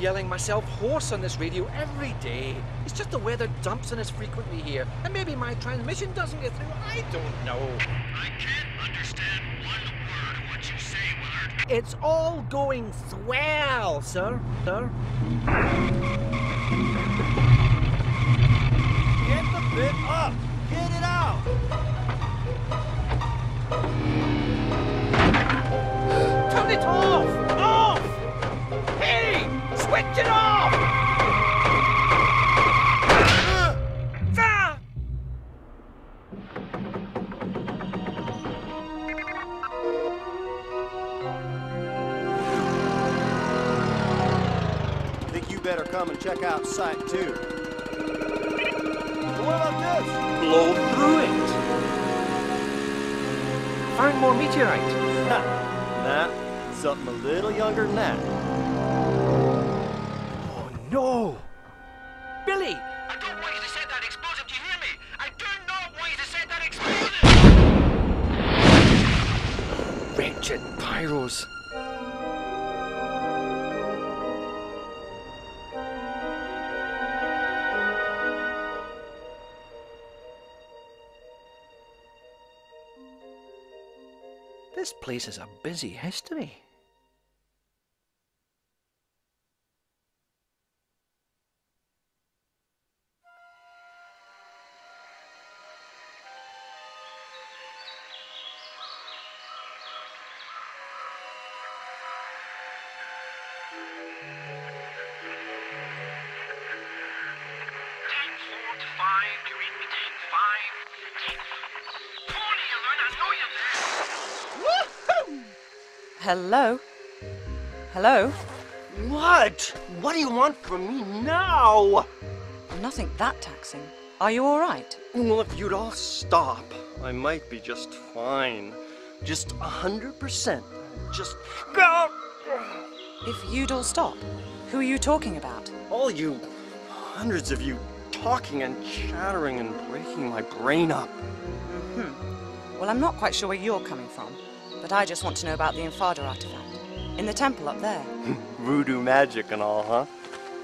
yelling myself hoarse on this radio every day. It's just the weather dumps on us frequently here, and maybe my transmission doesn't get through. I don't know. I can't understand one word of what you say, Willard. It's all going swell, sir. Sir. Get the bit up! Get it out! Turn it off! Off! Hey! Switch it off! Ah! Think you better come and check out Site 2. What about this? Blow through it! Find more meteorite. Nah, something a little younger than that. Oh no! Billy! I don't want you to set that explosive, do you hear me? I do not want you to set that explosive! Wretched pyros. This place has a busy history. Hello? Hello? What? What do you want from me now? Nothing that taxing. Are you all right? Well, if you'd all stop, I might be just fine. Just 100%. Just go! If you'd all stop, who are you talking about? All you, hundreds of you, talking and chattering and breaking my brain up. Well, I'm not quite sure where you're coming from, but I just want to know about the Infada artifact. In the temple up there. Voodoo magic and all, huh?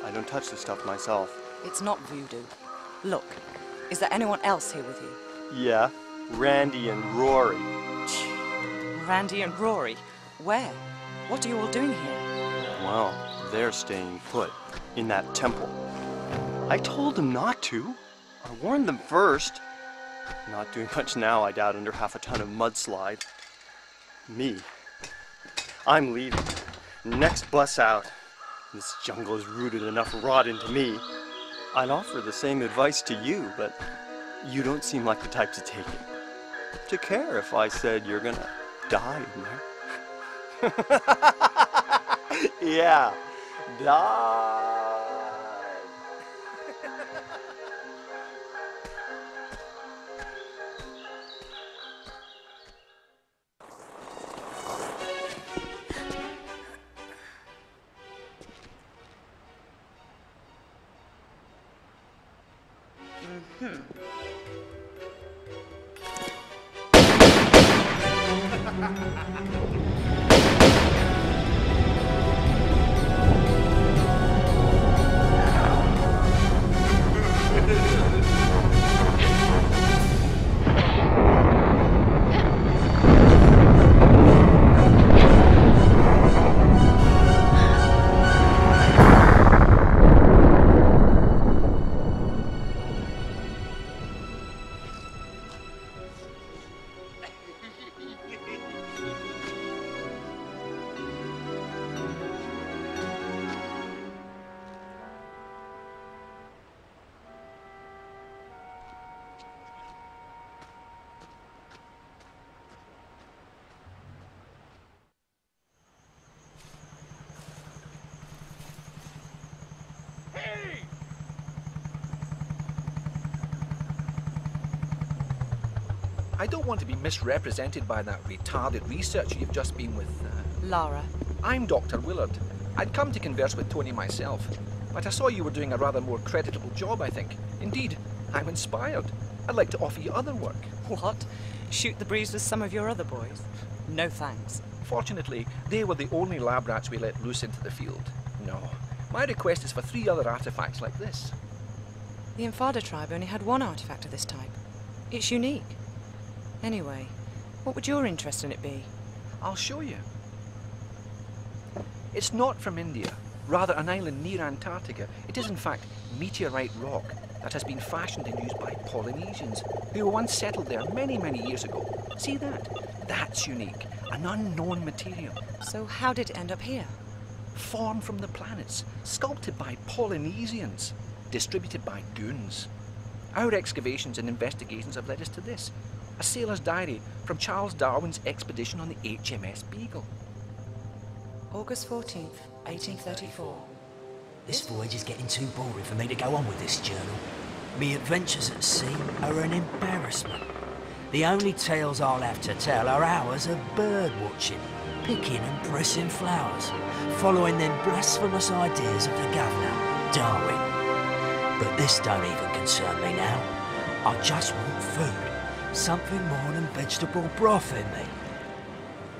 I don't touch this stuff myself. It's not voodoo. Look, is there anyone else here with you? Yeah, Randy and Rory. Randy and Rory? Where? What are you all doing here? Well, they're staying put in that temple. I told them not to. I warned them first. Not doing much now, I doubt, under half a ton of mudslide. Me. I'm leaving. Next bus out. This jungle has rooted enough rot into me. I'd offer the same advice to you, but you don't seem like the type to take it. To care if I said you're gonna die in there. Yeah, die. I don't want to be misrepresented by that retarded researcher you've just been with. Lara. I'm Dr. Willard. I'd come to converse with Tony myself, but I saw you were doing a rather more creditable job, I think. Indeed, I'm inspired. I'd like to offer you other work. What? Shoot the breeze with some of your other boys? No thanks. Fortunately, they were the only lab rats we let loose into the field. No, My request is for 3 other artifacts like this. The Infada tribe only had one artifact of this type. It's unique. Anyway, what would your interest in it be? I'll show you. It's not from India, rather an island near Antarctica. It is in fact meteorite rock that has been fashioned and used by Polynesians who once settled there many, many years ago. See that? That's unique. An unknown material. So how did it end up here? Formed from the planets, sculpted by Polynesians, distributed by goons. Our excavations and investigations have led us to this. A sailor's diary from Charles Darwin's expedition on the HMS Beagle. August 14th, 1834. This voyage is getting too boring for me to go on with this journal. Me adventures at sea are an embarrassment. The only tales I'll have to tell are hours of bird watching, picking and pressing flowers, following them blasphemous ideas of the governor, Darwin. But this don't even concern me now. I just want food, something more than vegetable broth in me.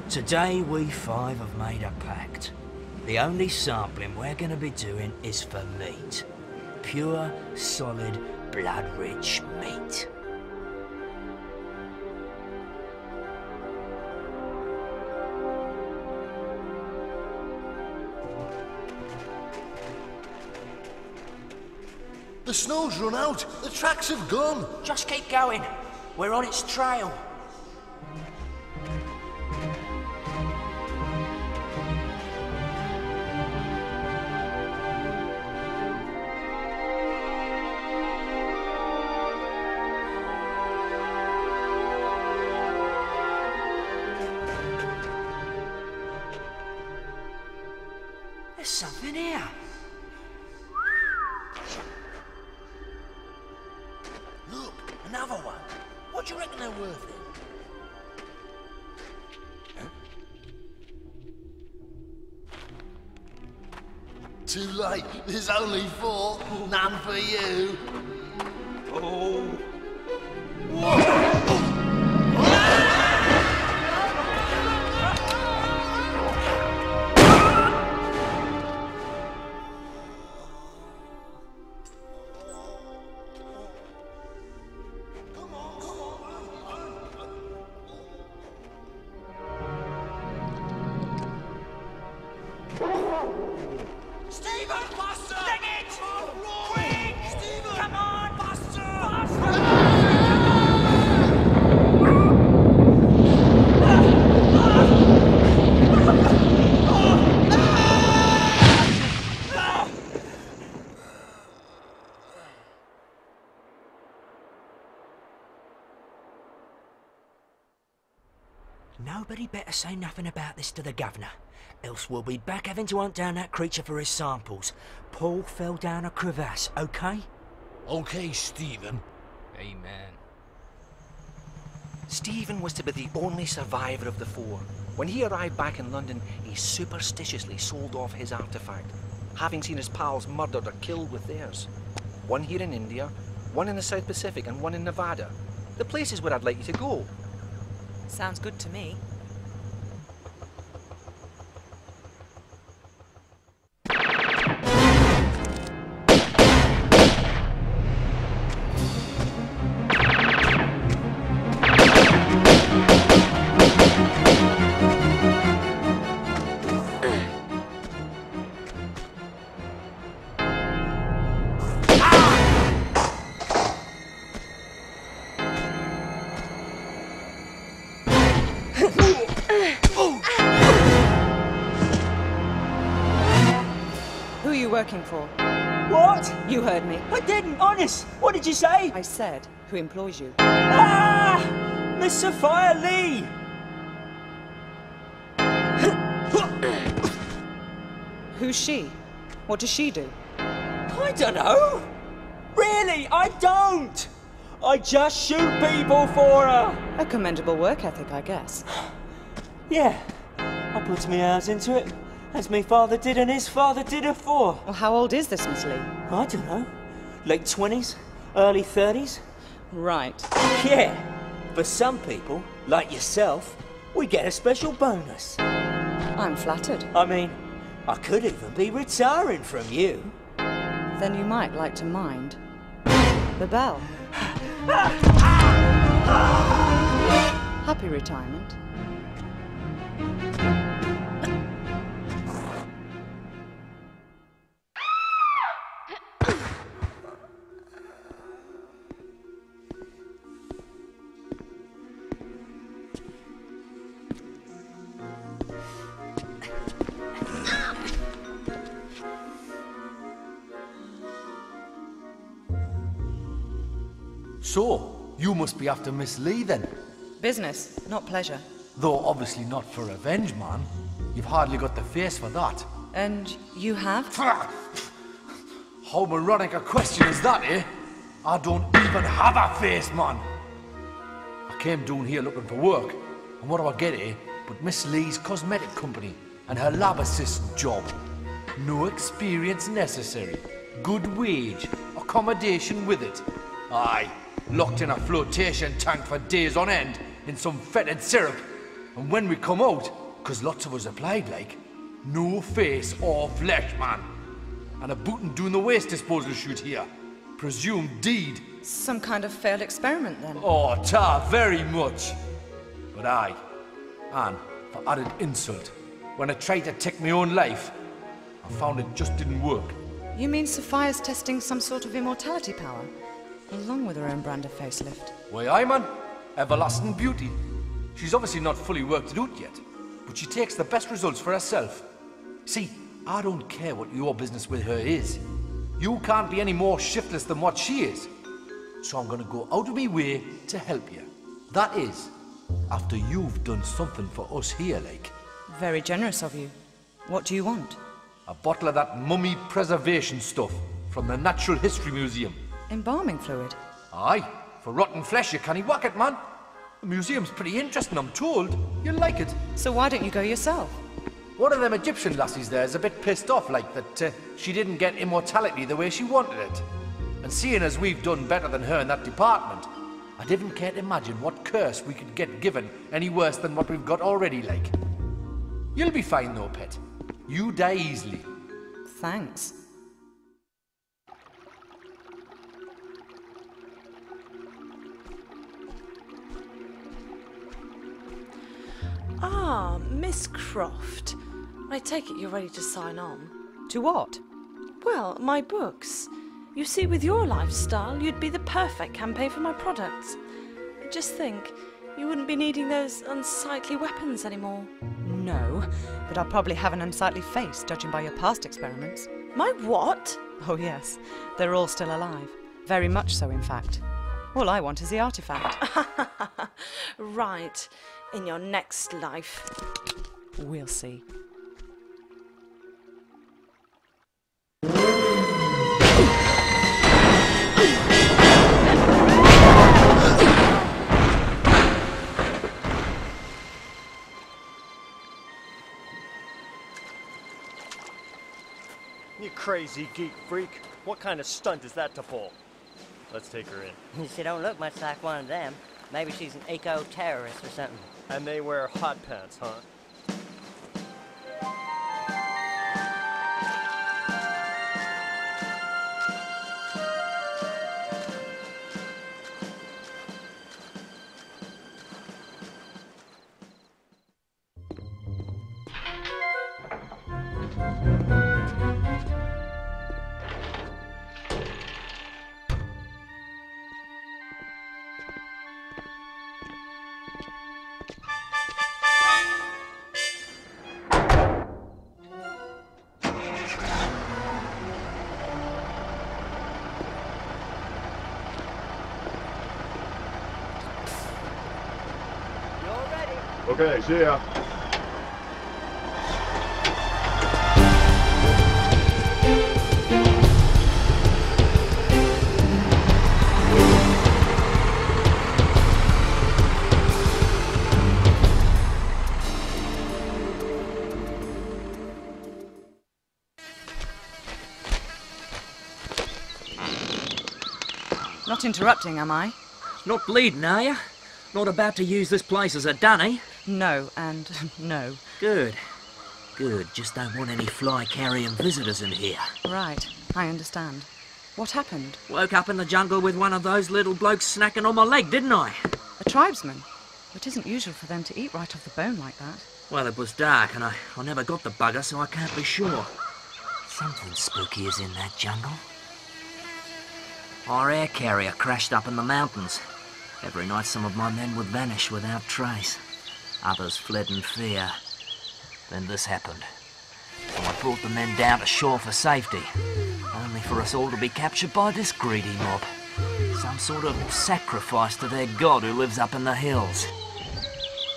Today we 5 have made a pact. The only sampling we're going to be doing is for meat. Pure, solid, blood-rich meat. The snow's run out. The tracks have gone. Just keep going. We're on its trail. There's something here. Look, another one. What do you reckon they're worth then? Too late. There's only 4. None for you. Oh. Stephen, Buster! Dang it! Quick! Stephen! Come on, Buster! Nobody better say nothing about this to the governor, else we'll be back having to hunt down that creature for his samples. Paul fell down a crevasse, okay? Okay, Stephen. Amen. Stephen was to be the only survivor of the 4. When he arrived back in London, he superstitiously sold off his artifact, having seen his pals murdered or killed with theirs. One here in India, one in the South Pacific, and one in Nevada. The places where I'd like you to go. Sounds good to me. Who are you working for? What? You heard me. I didn't, honest. What did you say? I said, who employs you? Ah! Miss Sophia Lee! Who's she? What does she do? I don't know. Really, I don't. I just shoot people for her. A commendable work ethic, I guess. Yeah, I put my hours into it, as my father did and his father did afore. Well, how old is this Miss Lee? I don't know. Late 20s, early 30s? Right. Yeah. For some people, like yourself, we get a special bonus. I'm flattered. I mean, I could even be retiring from you. Then you might like to mind the bell. Happy retirement. So, you must be after Miss Lee then? Business, not pleasure. Though obviously not for revenge, man. You've hardly got the face for that. And you have? How moronic a question is that, eh? I don't even have a face, man. I came down here looking for work, and what do I get, eh? But Miss Lee's cosmetic company and her lab assistant job. No experience necessary. Good wage. Accommodation with it. Aye. Locked in a flotation tank for days on end in some fetid syrup. And when we come out, 'cause lots of us applied like, no face or flesh, man. And a bootin' doing the waste disposal shoot here. Presumed deed. Some kind of failed experiment then. Oh, ta, very much. But aye, and for added insult, when I tried to take my own life, I found it just didn't work. You mean Sophia's testing some sort of immortality power? Along with her own brand of facelift. Why, aye, man. Everlasting beauty. She's obviously not fully worked it out yet, but she takes the best results for herself. See, I don't care what your business with her is. You can't be any more shiftless than what she is. So I'm gonna go out of my way to help you. That is, after you've done something for us here, like. Very generous of you. What do you want? A bottle of that mummy preservation stuff from the Natural History Museum. Embalming fluid? Aye, for rotten flesh you can't whack it, man. The museum's pretty interesting, I'm told. You'll like it. So why don't you go yourself? One of them Egyptian lassies there is a bit pissed off like that she didn't get immortality the way she wanted it. And seeing as we've done better than her in that department, I didn't care to imagine what curse we could get given any worse than what we've got already, like. You'll be fine though, pet. You die easily. Thanks. Ah, Miss Croft. I take it you're ready to sign on. To what? Well, my books. You see, with your lifestyle, you'd be the perfect campaign for my products. Just think, you wouldn't be needing those unsightly weapons anymore. No, but I'll probably have an unsightly face, judging by your past experiments. My what? Oh yes, they're all still alive. Very much so, in fact. All I want is the artifact. Right. In your next life. We'll see. You crazy geek freak. What kind of stunt is that to pull? Let's take her in. She don't look much like one of them. Maybe she's an eco-terrorist or something. And they wear hot pants, huh? Okay, see ya. Not interrupting, am I? Not bleeding, are you? Not about to use this place as a dunny? No, and no. Good. good, just don't want any fly-carrying visitors in here. Right, I understand. What happened? Woke up in the jungle with one of those little blokes snacking on my leg, didn't I? A tribesman? It isn't usual for them to eat right off the bone like that. Well, it was dark and I never got the bugger, so I can't be sure. Something spooky is in that jungle. Our air carrier crashed up in the mountains. Every night some of my men would vanish without trace. Others fled in fear. Then this happened. So I brought the men down to shore for safety, only for us all to be captured by this greedy mob. Some sort of sacrifice to their god who lives up in the hills.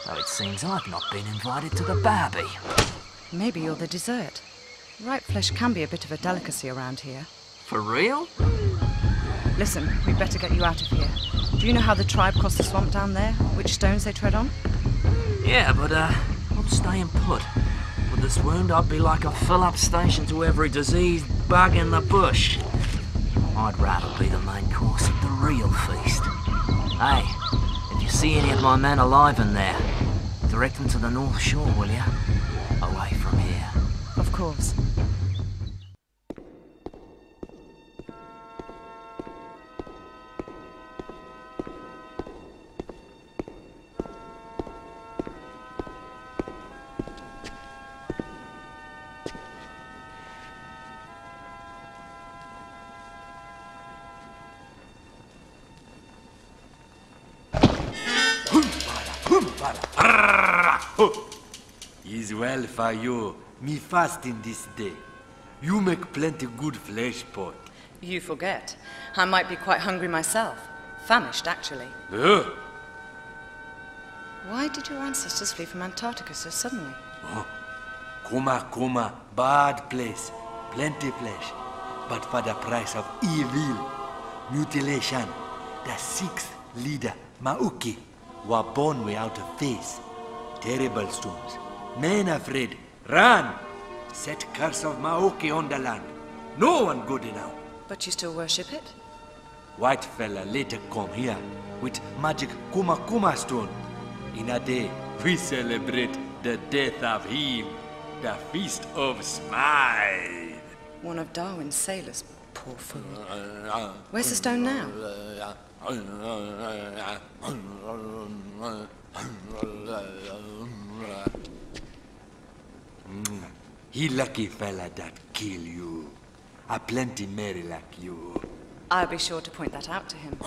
So it seems I've not been invited to the barbie. Maybe you're the dessert. Ripe flesh can be a bit of a delicacy around here. For real? Listen, we'd better get you out of here. Do you know how the tribe cross the swamp down there? Which stones they tread on? Yeah, but I'm staying put. With this wound, I'd be like a fill-up station to every diseased bug in the bush. I'd rather be the main course at the real feast. Hey, if you see any of my men alive in there, direct them to the North Shore, will you? Away from here. Of course. Is well for you, me fasting this day. You make plenty good flesh pot. You forget. I might be quite hungry myself. Famished, actually. Why did your ancestors flee from Antarctica so suddenly? Coma, bad place. Plenty flesh. But for the price of evil. Mutilation. The sixth leader, Mauki, were born without a face. Terrible stones. Men afraid. Run! Set curse of Maoki on the land. No one good enough. But you still worship it? White fella later come here with magic Kuma stone. In a day, we celebrate the death of him. The Feast of Smile. One of Darwin's sailors. Poor fool. Where's the stone now? He lucky fella that kill you. A plenty merry like you. I'll be sure to point that out to him.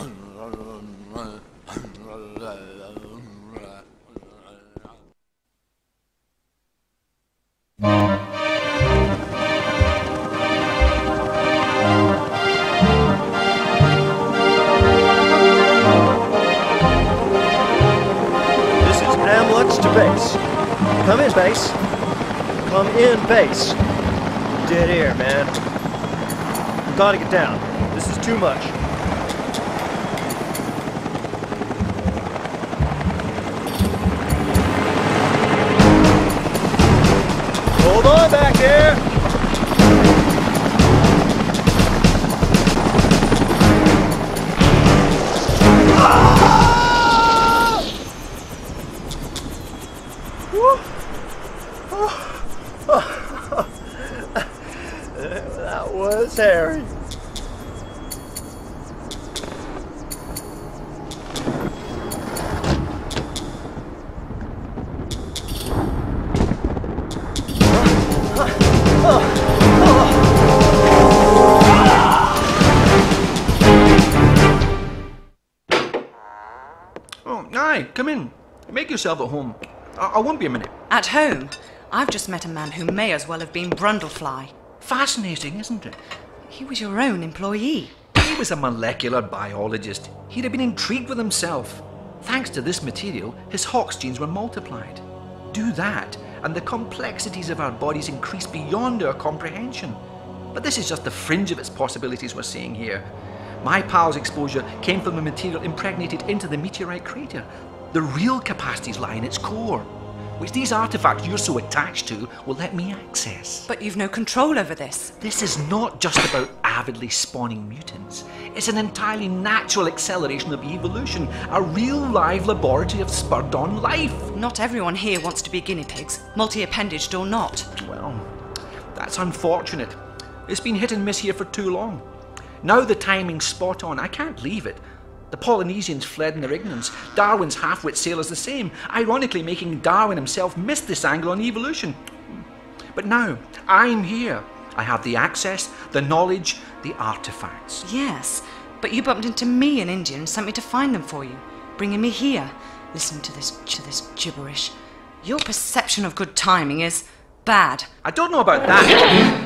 This is Hamlet's to base. Come in, base. Come in, base. Dead air, man. You gotta get down. This is too much. Hold on back there! That was Harry. Oh, aye, come in. Make yourself at home. I won't be a minute. At home? I've just met a man who may as well have been Brundlefly. Fascinating, isn't it? He was your own employee. He was a molecular biologist. He'd have been intrigued with himself. Thanks to this material, his Hox genes were multiplied. Do that, and the complexities of our bodies increase beyond our comprehension. But this is just the fringe of its possibilities we're seeing here. My pal's exposure came from the material impregnated into the meteorite crater. The real capacities lie in its core. which these artifacts you're so attached to will let me access. But you've no control over this. This is not just about avidly spawning mutants. It's an entirely natural acceleration of evolution, a real live laboratory of spurred-on life. Not everyone here wants to be guinea pigs, multi-appendaged or not. Well, that's unfortunate. It's been hit and miss here for too long. Now the timing's spot on. I can't leave it. The Polynesians fled in their ignorance. Darwin's half-wit sailors the same, ironically making Darwin himself miss this angle on evolution. But now, I'm here. I have the access, the knowledge, the artifacts. Yes, but you bumped into me in India and sent me to find them for you, bringing me here. Listen to this gibberish. Your perception of good timing is bad. I don't know about that.